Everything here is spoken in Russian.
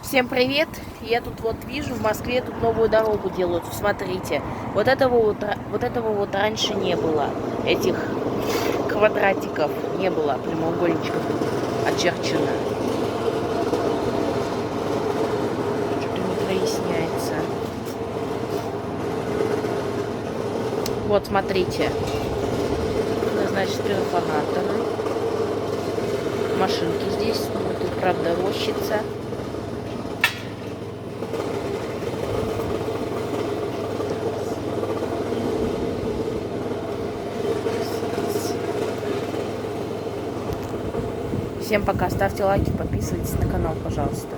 Всем привет! Я тут вот вижу, в Москве тут новую дорогу делают. Смотрите, вот этого вот раньше не было. Этих квадратиков не было, прямоугольничков очерчено. Что-то не проясняется. Вот, смотрите. Значит, перфораторы. Машинки здесь. Вот тут, правда, рощица. Всем пока, ставьте лайки, подписывайтесь на канал, пожалуйста.